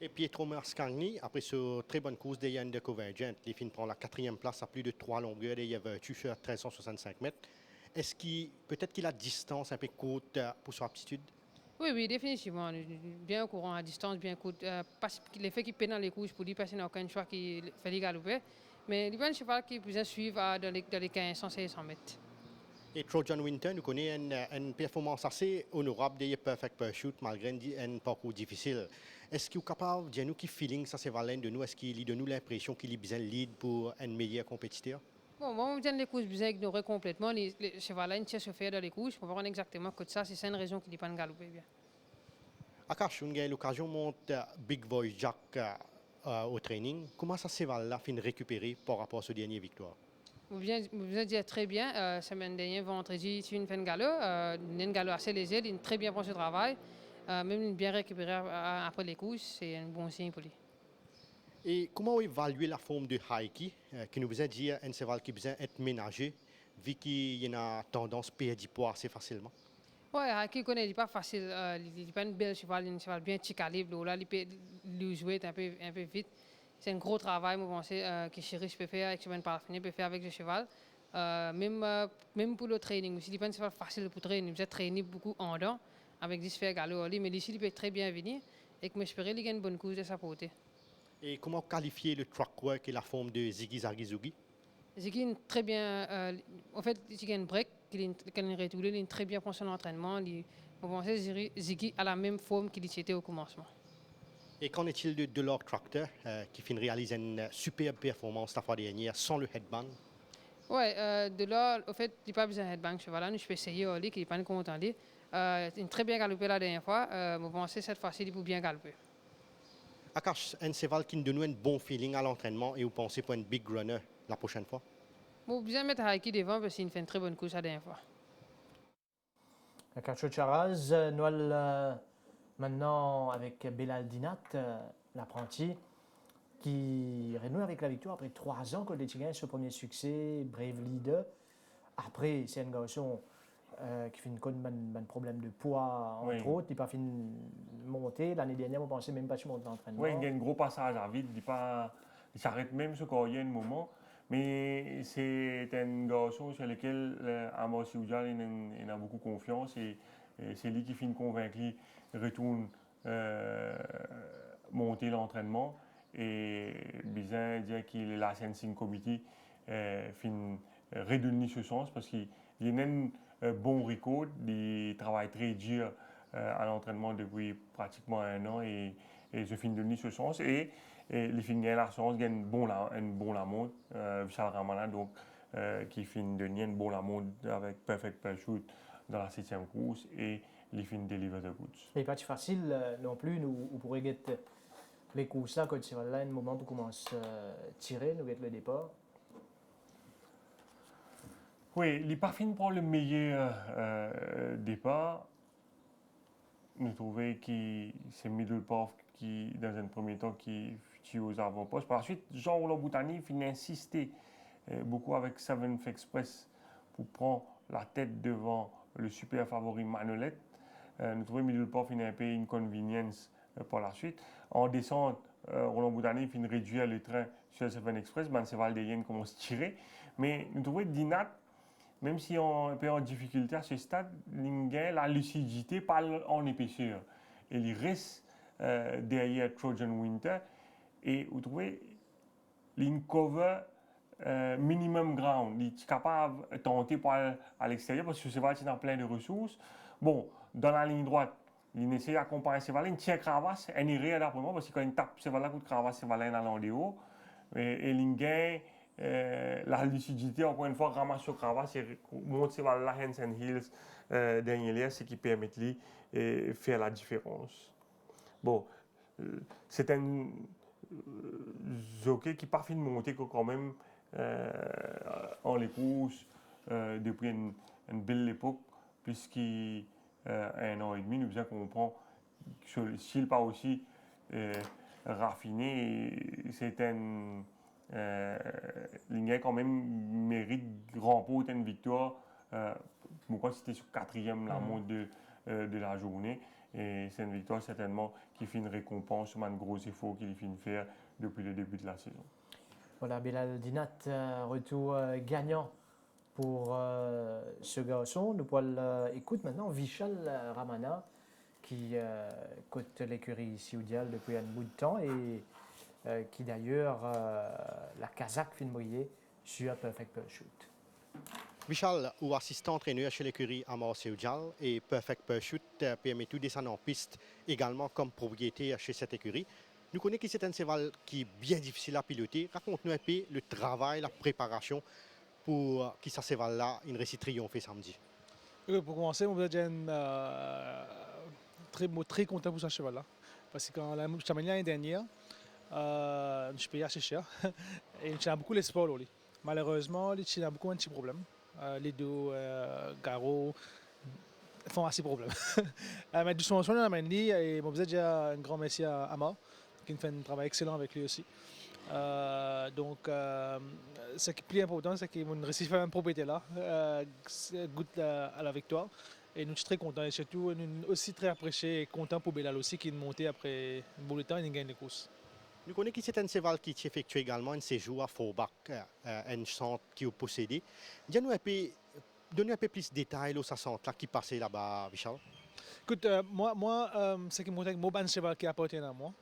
Et Pietro Mascagni, après ce très bonne course des Yann de Convergent, il finit prend la 4e place à plus de 3 longueurs derrière Virtue sur 1365 mètres. Est-ce qu'il peut-être qu'il a distance un peu courte pour son aptitude? Oui, définitivement. Bien au courant, à distance, bien courte. L'effet qu'il peine dans les courses pour lui, parce qu'il n'a aucun choix qui fait les galoper. Mais il y a un cheval qui peut suivre dans les 1500-600 mètres. Et Trojan Winter nous connaît une performance assez honorable derrière Perfect Pursuit malgré un parcours difficile. Est-ce qu'il est capable de dire nous qui feeling ça c'est valent de nous? Est-ce qu'il donne nous l'impression qu'il est bien lead pour un meilleur compétiteur? Bon, moi, je les courses bien ignorées complètement. Les chevaux-là, ils ne se faire dans les courses. On va voir exactement que ça, c'est une raison qu'il n'est pas galoper bien. Akash, on a eu l'occasion de monter Big Voice Jack au training. Comment ça s'est là fin récupérer par rapport à ce dernier victoire? Vous venez dire très bien. Semaine dernière, vendredi, tu une fin de galop. Une galop assez léger, il a très bien pensé au travail. Même il a bien récupéré après les courses. C'est un bon signe pour lui. Et comment évaluer la forme de Haiki, qui nous a dit un cheval qui besoin d'être ménagé, vu qu'il y a tendance à perdre du poids assez facilement? Oui, Haiki connaît pas facile. Il n'est pas un bel cheval, un cheval bien petit calibre. Là, il peut le jouer un peu vite. C'est un gros travail, moi, je pense, que Chérich peut faire, que Parfait peut faire avec le cheval. Même pour le training, il n'est pas un cheval facile pour traîner. Il a traîné beaucoup en dents avec des sphères galop. Mais ici, il peut très bien venir. Et que j'espère qu'il a une bonne course de sa portée. Et comment qualifier le track work et la forme de Ziggy Zagizugi? Ziggy est très bien. En fait, il a une break, il est très bien pour son entraînement. On pense que Ziggy a la même forme qu'il était au commencement. Et qu'en est-il de Delors Tractor, qui finit réaliser une superbe performance la fois dernière sans le headband? Oui, Delors, en fait, il n'a pas besoin de headband. Cheval, je peux essayer, qu'il n'est pas content. Il a très bien galopé la dernière fois. Je pense que cette fois-ci, il peut bien galoper. Akash, un cheval qui nous donne un bon feeling à l'entraînement et vous pensez pour un big runner la prochaine fois? Bon, bien mettre Haiki devant parce qu'il fait une très bonne course la dernière fois. Akash Charaz, Noël maintenant avec Belal Dinat, l'apprenti, qui renoue avec la victoire après 3 ans que les Tigres, ce premier succès, Brave Leader. Après, c'est un garçon qui fait un problème de poids, entre Oui. autres. Il n'a pas fini de monter. L'année dernière, on pensait même pas qu'il monte l'entraînement. Oui, il y a un gros passage à vide. Il s'arrête même sur carrière un moment. Mais c'est un garçon sur lequel Amos Youjal il a beaucoup confiance. Et c'est lui qui finit convaincu, il retourne monter l'entraînement. Et Bizin dit qu'il est la Sensing Committee finit redonner ce sens parce qu'il y a un bon record. Il travaille très dur à l'entraînement depuis pratiquement 1 an et je finis de donner ce sens. Et les filles gagnent la chance, gagnent un bon la montre, Vishal Ramana, donc, qui finit de donner un bon la montre avec Perfect Parachute dans la 7e course et les filles Deliver the Goods. Ce n'est pas facile non plus. Nous pourrions get les courses là, quand c'est là, un moment pour commencer à tirer, nous get le départ. Oui, il n'est pas fini pour le meilleur départ. Nous trouvons que c'est Middlepath qui, dans un premier temps, qui tue aux avant-postes. Par la suite, Jean-Roland Boutani finit insister beaucoup avec Seventh Express pour prendre la tête devant le super favori Manolette. Nous trouvons Middlepath finit un peu inconvenience par la suite. En descente, Roland Boutani finit réduire le train sur Seventh Express. Banseval de Yen commence à tirer. Mais nous trouvons Dinat, même si on est un peu en difficulté à ce stade, la lucidité parle en épaisseur. Et il reste derrière Trojan Winter. Et vous trouvez, il cover minimum ground. Il est capable de tenter pour aller à l'extérieur parce que Cheval est plein de ressources. Bon, dans la ligne droite, il essaie d'accompagner Cheval, il tient Cravasse, il est réel après moi parce que quand il tape Cheval, il Cravasse, Cheval est dans le haut. Et il gagne. La lucidité, encore une fois, ramasse sur Cravasse et monte sur la hands and heels derrière, ce qui permet de faire la différence. Bon, c'est un jockey qui pas fini de monter quand même en les courses depuis une belle époque, puisqu'il un an et demi, nous comprend que s'il pas aussi raffiné, c'est un Lingay quand même mérite grand pot une victoire. Pourquoi c'était sur 4e la montre de la journée. Et c'est une victoire certainement qui fait une récompense sur un gros effort qu'il finit de faire depuis le début de la saison. Voilà, Belal Dinat, retour gagnant pour ce garçon. Nous pouvons écouter maintenant Vishal Ramana qui cote l'écurie Sioudial depuis un bout de temps et qui d'ailleurs, la Kazakh fin mouillé sur Perfect Parachute. Vishal, ou assistant entraîneur chez l'écurie Amos Youjal et Perfect Parachute permet tout descendre en piste également comme propriétaire chez cette écurie. Nous connaissons que c'est un cheval qui est bien difficile à piloter. Raconte-nous un peu le travail, la préparation pour que ce cheval-là ait réussi triompher samedi. Pour commencer, je suis très content pour ce cheval-là. Parce que quand la l'année dernière, je payais assez cher et il a beaucoup l'espoir. Malheureusement, il a beaucoup de petits problèmes. Les deux garrots font assez de problèmes. Mais du son, on a mené et je dis un grand merci à Amar qui fait un travail excellent avec lui aussi. Donc, ce qui est plus important, c'est qu'on réussit à faire une propriété là, goûte à la victoire. Et nous sommes très contents et surtout nous sommes aussi très appréciés et contents pour Belal aussi qui est monté après un bout de temps et gagne les courses. Nous connaissons que c'est un cheval qui effectue également un séjour à Forbach, un centre qui est possédé. Dis-nous un peu, donnez un peu plus de détails sur ce centre-là qui passait là-bas, Vishal. Écoute, moi ce qui me montre que mon cheval qui appartient à moi,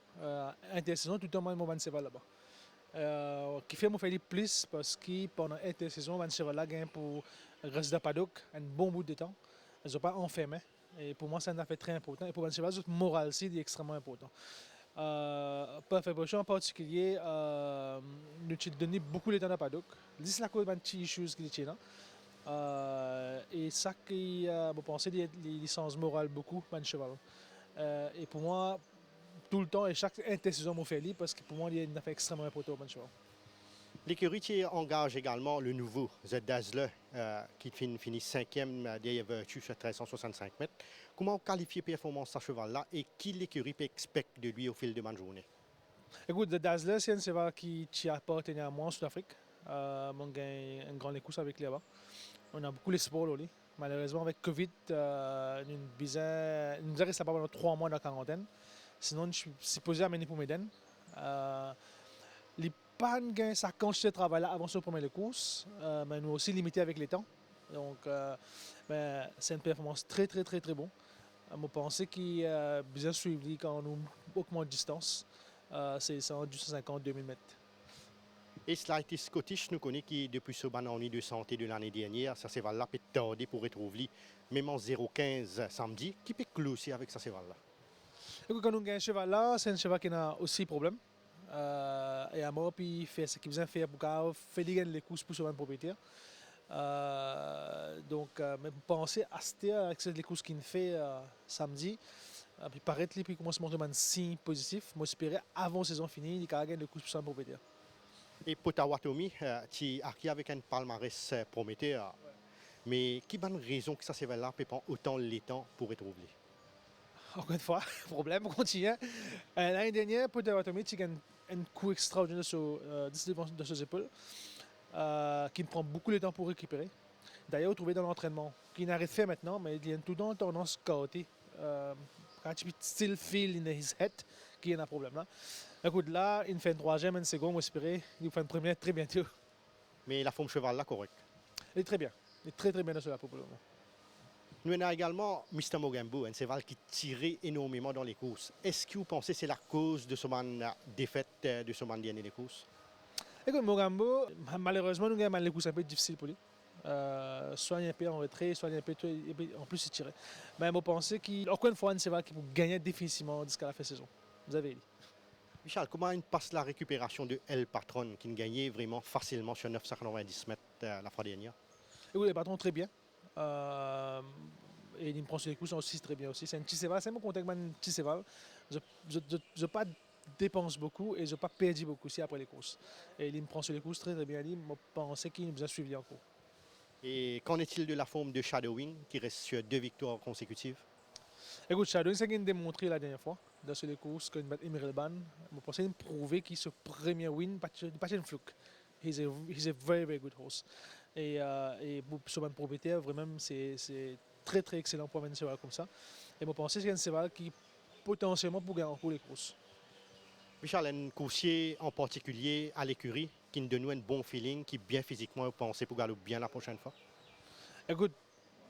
intersaison, tout le temps, mon cheval là-bas. Qui fait mon faire plus parce que pendant l'intersaison, mon cheval là gagne pour rester dans paddock un bon bout de temps. Ils ne sont pas enfermés. Et pour moi, c'est un affaire très important. Et pour mon cheval, le moral aussi est extrêmement important. Perfect Parachute en particulier, nous avons donné beaucoup de temps à paddock. C'est la cause de petites choses qui sont là. Et ça qui, je pense, les licences morales beaucoup, mon cheval. Et pour moi, tout le temps et chaque intersaison, je fais parce que pour moi, il y a une affaire extrêmement importante, mon cheval. L'écurie engage également le nouveau The Dazzler qui finit 5e derrière Virtue sur 1365 mètres. Comment qualifier performance ce cheval-là et qui l'écurie peut expecter de lui au fil de ma journée? Écoute, The Dazzler, c'est un cheval qui appartient à moi en Sud-Afrique. J'ai un grand course avec lui là-bas. On a beaucoup l'espoir, là. Malheureusement, avec Covid, nous avons resté pendant 3 mois dans la quarantaine. Sinon, je suis supposé amener pour Méden. Les pas gain sa quantité de travail là avant ce premier course, mais nous aussi limité avec les temps. Donc, c'est une performance très bon. Je pense qu'il a bien suivi quand nous augmentons de distance. C'est 250-2000 mètres. Et Slighty Scottish, nous connaissons qui, depuis ce ban de santé de l'année dernière, ça s'est là peut tarder pour retrouver même en 0,15 samedi, qui peut closer avec ça cheval là. Quand on gagne un cheval là, c'est un cheval qui a aussi problème. Et à moi, puis il fait ce qu'il besoin faire pour faire les courses pour son propriétaire. Donc, je pense à ce les courses qu'il fait samedi. Puis paraître puis commence à montrer un signe positif. Moi, j'espérais avant la saison finie, il a gagné les courses pour son propriétaire. Et Potawatomi, tu as acquis avec un palmarès prometteur. Ouais. Mais qui bonne raison que ça cheval là peut prendre autant de temps pour retrouver? Encore une fois, problème, on continue. L'année dernière, Potawatomi, il a un coup extraordinaire de ses épaules. Qui me prend beaucoup de temps pour récupérer. D'ailleurs, vous trouvez dans l'entraînement, qui n'arrête de faire maintenant, mais il y a tout le temps tendance chaotique. Quand tu still feel in his head qu'il y a un problème là. Écoute, là, il fait une troisième, une seconde, j'espère, il fait une première très bientôt. Mais la forme cheval là, correct. Il est très bien. Il est très bien dans ce là pour le moment. Nous avons également Mr. Mogambo, un cheval qui tirait énormément dans les courses. Est-ce que vous pensez que c'est la cause de son défaite de son dernier des courses? Écoute, Mogambo, malheureusement, nous avons les courses un peu difficiles pour lui. Soit il est un peu en retrait, soit il est un peu en plus il tire. Mais je pense qu'encore une fois, un cheval qui peut gagner définitivement jusqu'à la fin de saison. Vous avez dit. Michel, comment il passe la récupération de El Patron qui gagnait vraiment facilement sur 990 mètres la fois dernière? Écoute, El Patron très bien. Et il me prend sur les courses aussi très bien aussi. C'est un petit cheval, c'est mon contact un petit cheval. Je pas dépense beaucoup et je n'ai pas perdu beaucoup aussi après les courses. Et il me prend sur les courses très bien. Je pense qu'il nous a suivi encore. Et qu'en est-il de la forme de Shadowing qui reste sur 2 victoires consécutives? Écoute, Shadowing, c'est qu'il a démontré la dernière fois dans les courses qu'il bat Emerald Ban. Je pense qu'il a prouvé qu'il ce premier win, pas une fluke. He's a very good horse. Et pour son propriétaire, vraiment, c'est très excellent pour un cheval comme ça. Et je pense que c'est un cheval qui potentiellement pour gagner pour les courses. Michel, un coursier en particulier à l'écurie qui nous donne un bon feeling, qui bien physiquement pensé pour gagner bien la prochaine fois? Écoute,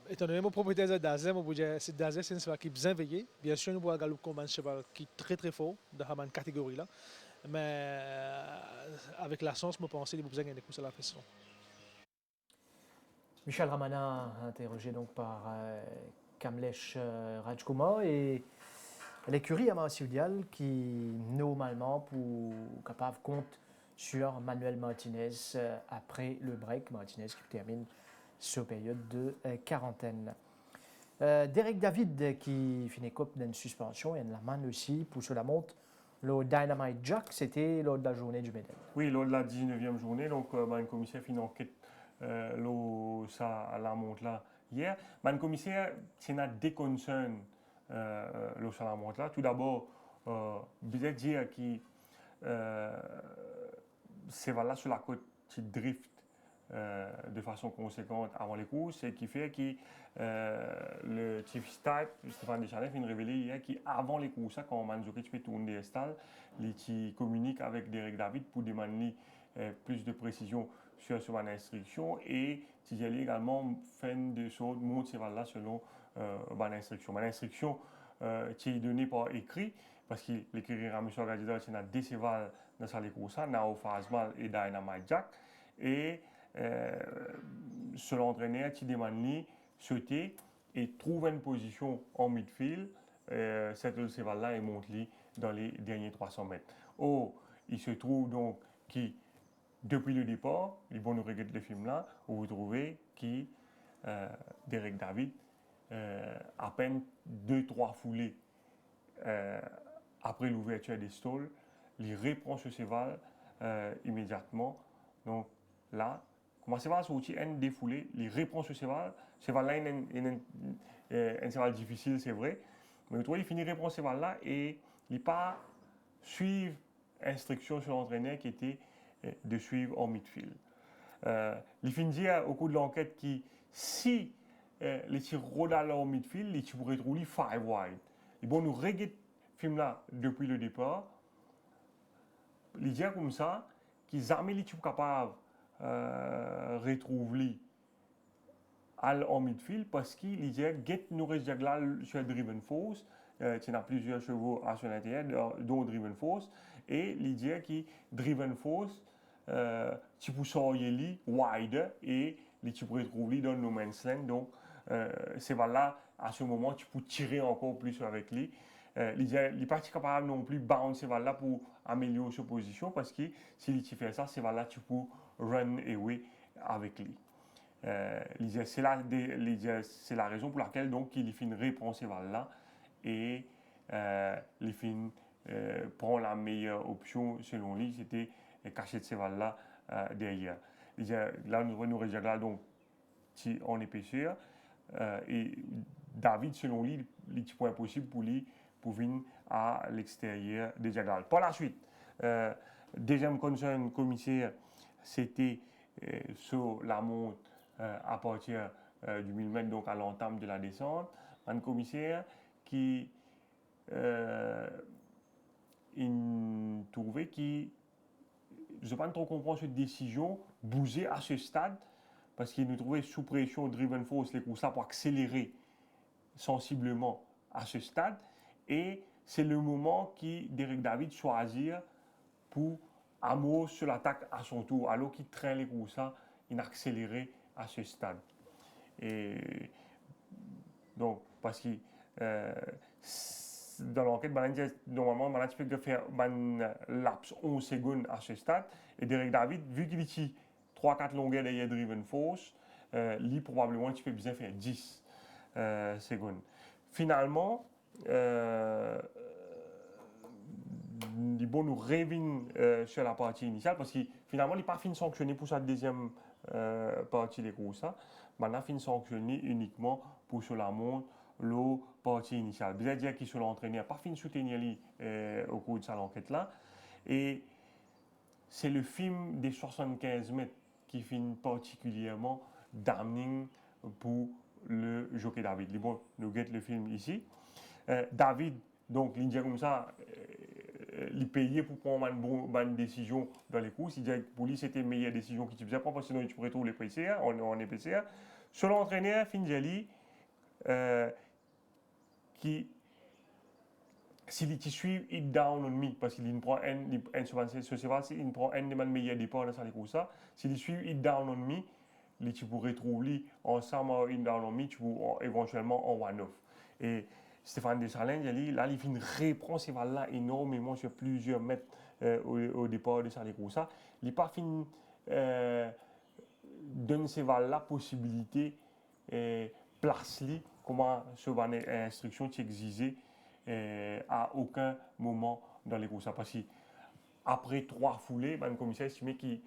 étant donné mon propriétaire de Dazer, c'est Dazer, c'est un cheval qui est bien veillé. Bien sûr, nous pourrons gagner comme un cheval qui est très fort dans cette catégorie-là. Mais avec la chance, je pense qu'il a besoin de gagner des courses à la fin. Michel Ramana, interrogé donc par Kamlesh Rajkumar et l'écurie Amasiudial qui normalement pour capable compte sur Manuel Martinez après le break. Martinez qui termine sur période de quarantaine. Derek David qui finit coupe d'une suspension et la main aussi pour sur la montre. Le Dynamite Jack, c'était lors de la journée du Méden. Oui, lors de la 19e journée, donc le commissaire finit enquête ça à la montre là hier. Le commissaire, c'est des concerns le ça la montre là. Tout d'abord, bien dire qui c'est là sur la côte qui drift de façon conséquente avant les courses, et qui fait que le chief staff, Stéphane Deschanel, vient révéler hier qu'avant les courses, quand Mandzukic fait tourner les stalles, il communique avec Derek David pour demander plus de précision sur son instruction, et il a également fait des choses, montre ces là selon l'instruction. L'instruction qui est donnée par écrit, parce que l'écurie Ramusio Gadida a des cévals dans sa course, Nao Fazmal et Dynamite Jack, et selon l'entraîneur qui demande sauter et trouver une position en midfield, cette cheval-là est montée dans les derniers 300 mètres. Il se trouve donc qui, depuis le départ, les bons regarder le film là, où vous trouvez qui Derek David, à peine 2-3 foulées après l'ouverture des stalls, il reprend ce cheval immédiatement. Donc là, comment cheval sorti un défoulé, il reprend ce cheval. Cheval-là est un cheval difficile, c'est vrai. Mais toi, il finit de reprendre ce cheval-là et il pas suivre l'instruction sur l'entraîneur qui était de suivre en midfield. Il finit dire au cours de l'enquête que si les tirs rodent au midfield, les tirs pourraient rouler 5 wide. Et bon, nous regardons le film là depuis le départ. Les dire comme ça, qu'ils jamais les tirs capables retrouver en midfield parce qu'il y a get nous reste là sur Driven Force. Il y a plusieurs chevaux à son intérieur, dont Driven Force. Et l'idée qui Driven Force, tu peux sortir wide et tu peux retrouver dans No Man's Land. Donc, c'est là, à ce moment, tu peux tirer encore plus avec lui. Il n'est pas capable non plus de bounce là pour améliorer sa position parce que si tu fais ça, c'est là tu peux run away avec lui. C'est la raison pour laquelle donc, il fait une réponse là et il prend la meilleure option selon lui, c'était cacher ce là derrière. Là, nous réglons donc si on est pêcheur et David, selon lui, il est impossible pour lui pour venir à l'extérieur des diagonales. Par la suite, deuxième concern commissaire, c'était sur la montre à partir du 1000 mètres, donc à l'entame de la descente. Un commissaire qui il trouvait qu'il, je ne pas trop comprendre cette décision, bouger à ce stade, parce qu'il nous trouvait sous pression Driven Force les coups pour accélérer sensiblement à ce stade. Et c'est le moment qui Derek David choisit pour amorcer sur l'attaque à son tour, alors qu'il traîne les coups il a accéléré à ce stade. Et donc, parce que dans l'enquête, normalement, on peut faire un laps 11 secondes à ce stade. Et Derek David, vu qu'il est 3-4 longueurs derrière Driven Force, lui, probablement, tu peux bien faire 10 secondes. Finalement, bon, nous revenons sur la partie initiale parce que finalement, il n'est pas fini sanctionné pour sa deuxième partie des courses. Maintenant, il sanctionné uniquement pour sur la montre, la partie initiale. Bien dire qu'il sur l'entraîneur, pas fini soutenir lui au cours de cette enquête-là. Et c'est le film des 75 mètres qui finit particulièrement damning pour le jockey David. Bon, nous guettons le film ici. David, donc, il dit comme ça, il payait pour prendre une bonne décision dans les courses. Il dit que pour lui, c'était la meilleure décision qu'il faisait pas parce que sinon, tu pourrais trouver les PCA, on est PCA. Sur l'entraîneur, Finjali, qui, s'il suit it down on me, parce qu'il prend il prend un des meilleurs départs dans ces courses, s'il suit it down on me, tu pourrais trouver ensemble in down on me, tu peux éventuellement en one-off. Et Stéphane Deschalens, là, il fait une réponse là énormément sur plusieurs mètres au départ de ces courses. Il n'a pas fini donner ces là possibilité place-li comment ce van instruction qui exigée à aucun moment dans les courses. Parce qu'après 3 foulées, le commissaire estimait qu'il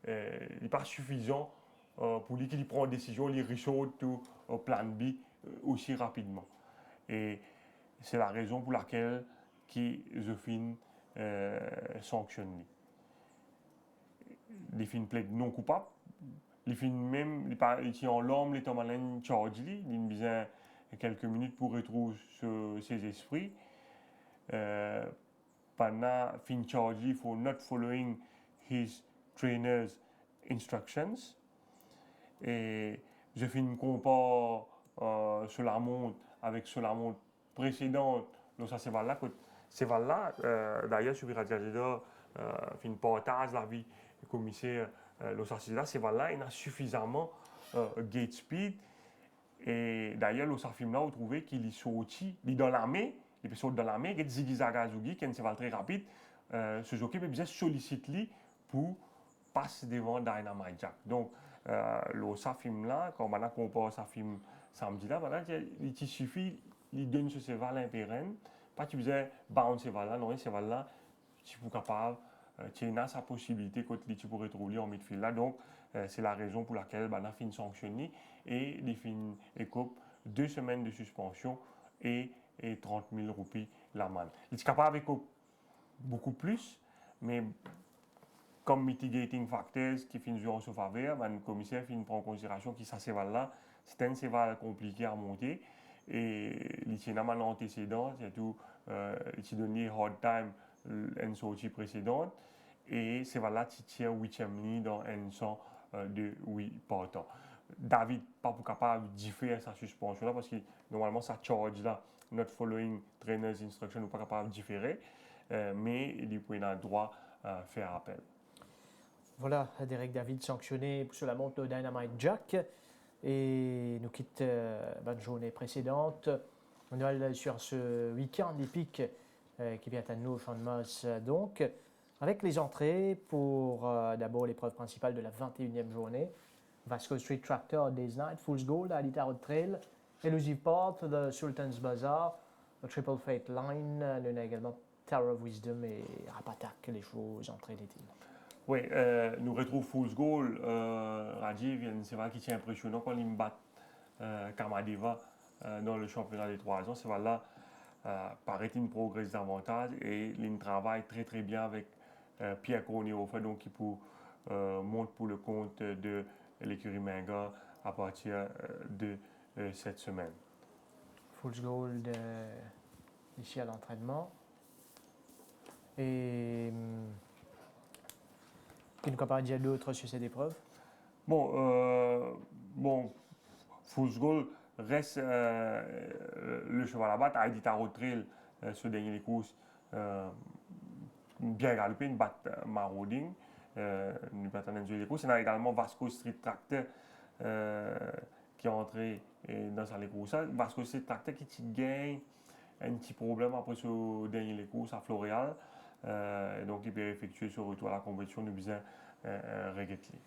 n'est pas suffisant pour lui qu'il prend une décision, il ressort au plan B aussi rapidement. Et c'est la raison pour laquelle Zofin sanctionne. Les fins plaident non coupables. Les fins même, ils sont en l'homme, les tomalènes charge, ils ont besoin quelques minutes pour retrouver ses esprits. Pendant fin charge, for not following his trainer's instructions. Et Zofin compare sur la montre avec sur la montre précédente, donc ça c'est là. C'est là, d'ailleurs, sur Virajadida, fin partage la vie du commissaire, c'est là, il a suffisamment gate speed. Et d'ailleurs, le film là, vous trouvez qu'il est sorti, il est dans l'armée, il peut sortir dans l'armée, il y a Ziggy Zagazugi, qui est un cheval très rapide. Ce jockey peut bien solliciter lui pour passer devant Dynamite Jack. Donc, le film là, quand on compare ce film samedi là, il suffit, il donne ce cheval impérenne, pas tu faisais bounce ce cheval là, non, ce cheval là, tu es capable, tu as sa possibilité quand tu pourrais trouver en midfield là. Donc, c'est la raison pour laquelle il a fini sanctionné et il finit écope 2 semaines de suspension et 30 000 roupies l'amende. Il est capable avec beaucoup plus, mais comme mitigating factors qui finissent en sa faveur, le commissaire finit prendre en considération que ça cheval là c'est un cheval compliqué à monter. Et il y a mal antécédent, surtout, il a donné hard time une sortie précédente. Et c'est là qui tient 8e ligne dans un sens de 8 partants. David pas capable de faire sa suspension là parce que normalement sa charge là, not following trainer's instruction, n'est pas capable de différer, mais il peut avoir droit à faire appel. Voilà, Derek David sanctionné sur la montre de Dynamite Jack. Et nous quitte la journée précédente. On va aller sur ce week-end épique qui vient à nous, Champ de Mars, donc, avec les entrées pour d'abord l'épreuve principale de la 21e journée. Vasco Street Tractor, Days Night, Fool's Gold, Alita Road Trail, Elusive Path, The Sultan's Bazaar, The Triple Fate Line, on a également Tower of Wisdom et Rapatak, les chevaux entrées des teams. Oui, nous retrouvons Fool's Goal, Rajiv, c'est vrai qu'il est impressionnant quand il bat Kamadeva dans le championnat des 3 ans. C'est vrai là, paraît-il progresse davantage et il travaille très très bien avec Pierre Cornier au fait, donc il peut monter pour le compte de l'écurie Menga à partir de cette semaine. Fool's Gold ici à l'entraînement. Et qui ne peut pas dire d'autres sur cette épreuve? Bon, Fool's Goal reste le cheval à battre. Aidita Road Trail, ce dernier les courses, bien galopé, une batte marauding. Nous battons les courses. Il y a également Vasco Street Tractor qui est entré dans sa course. Vasco Street Tractor qui gagne un petit problème après ce dernier les courses à Floréal. Donc, il peut effectuer ce retour à la compétition de Bizarre Reggaetley.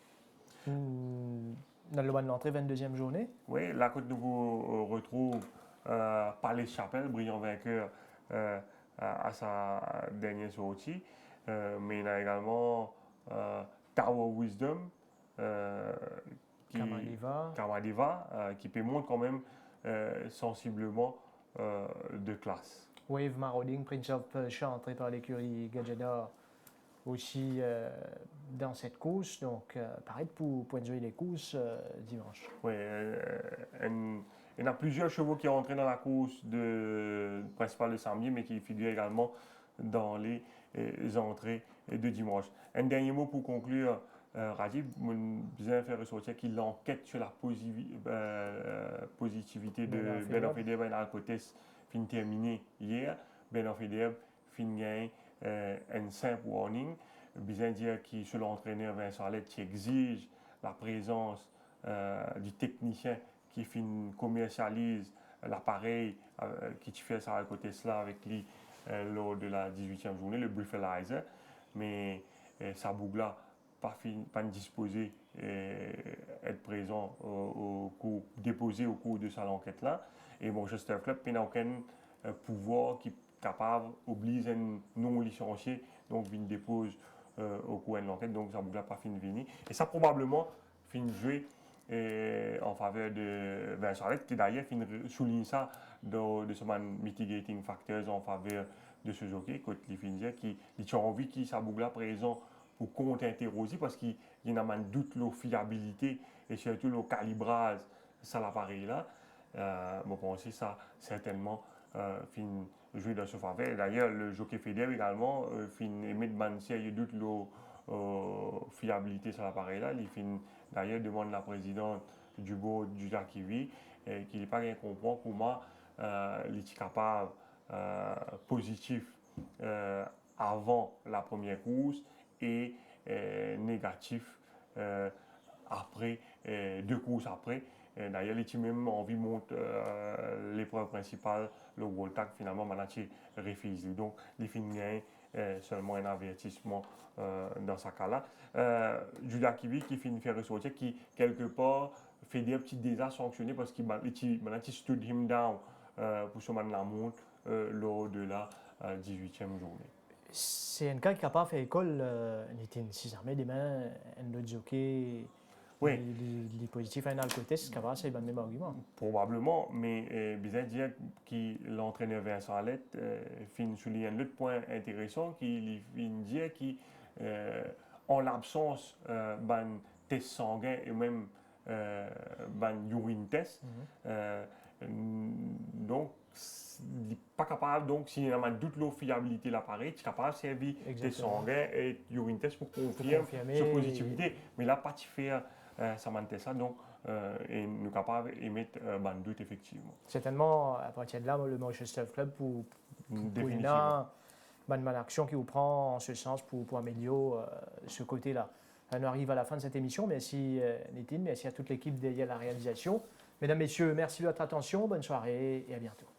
Dans le loin de l'entrée, 22e journée. Oui, là, quand nous retrouve Palais Chapelle, brillant vainqueur à sa dernière sortie. Mais il y a également Tower Wisdom, Kamadeva, qui peut monter quand même sensiblement de classe. Wave Marauding, Prince of Persia, entré par l'écurie Gajada aussi dans cette course. Donc, pareil pour jouer les courses dimanche. Oui, il y a plusieurs chevaux qui sont entrés dans la course principale de samedi, mais qui figurent également dans les entrées de dimanche. Un dernier mot pour conclure. Rajiv, bien faire ressortir qu'il enquête sur la positivité de Ben Ofedeb et Alcotes fin terminé hier. Ben Ofedeb fin gagné un simple warning. Bien dire qui, selon l'entraîneur Vincent Allette, qui exige la présence du technicien qui commercialise l'appareil qui fait ça à côté de cela avec lui lors de la 18e journée, le breathalyzer. Mais Sabougla pas disposé être présent déposé au cours de sa enquête là. Et Manchester Club n'a aucun pouvoir qui est capable d'obliger un non licencié donc il dépose au cours de l'enquête, donc ça n'a pas fini de venir. Et ça probablement finit jouer en faveur de Vincent Allette, qui d'ailleurs souligne ça de ce mitigating factors en faveur de ce jockey, quand il finit qui a envie qu'il Sabougla présent pour contre-interroger parce qu'il y a un doute de fiabilité et surtout le calibrage de l'appareil là. Je pense que ça certainement fin jouer dans ce faveur. Et d'ailleurs, le jockey fédéral également fin émettre un sérieux doute de fiabilité de l'appareil là. Il fin d'ailleurs demande la présidente du board du Jakivi qu'il n'est pas bien comprendre comment il est capable positif avant la première course et négatif après, 2 courses après. D'ailleurs, les teams même envie de monter l'épreuve principale, le World Tag, finalement, maintenant, refusé. Donc, les filles gagnent seulement un avertissement dans ce cas-là. Julia Kivi qui finit faire ressortir, qui, quelque part, fait des petits désastres sanctionnés parce qu'il stood him down pour ce la monte lors de la 18e journée. C'est un cas qui n'a pas fait école, si jamais demain, un autre jockey, oui. Les positifs à un alcotest, qui va c'est le même argument. Probablement, mais bien dire que l'entraîneur Vincent Allette finit souligner un autre point intéressant, qui finit dire qu'en l'absence d'un test sanguin et même urine test. Donc, il n'est pas capable, donc, s'il y a un doute de la fiabilité de l'appareil, il est capable de servir des sanguins et urine test pour confirmer sa positivité. Mais là, pas de faire ça, donc, et nous sommes capables d'émettre un doute effectivement. Certainement, à partir de là, le Manchester Club pour une action qui vous prend en ce sens pour améliorer ce côté-là. On arrive à la fin de cette émission. Merci Nitin, merci à toute l'équipe derrière la réalisation. Mesdames, Messieurs, merci de votre attention, bonne soirée et à bientôt.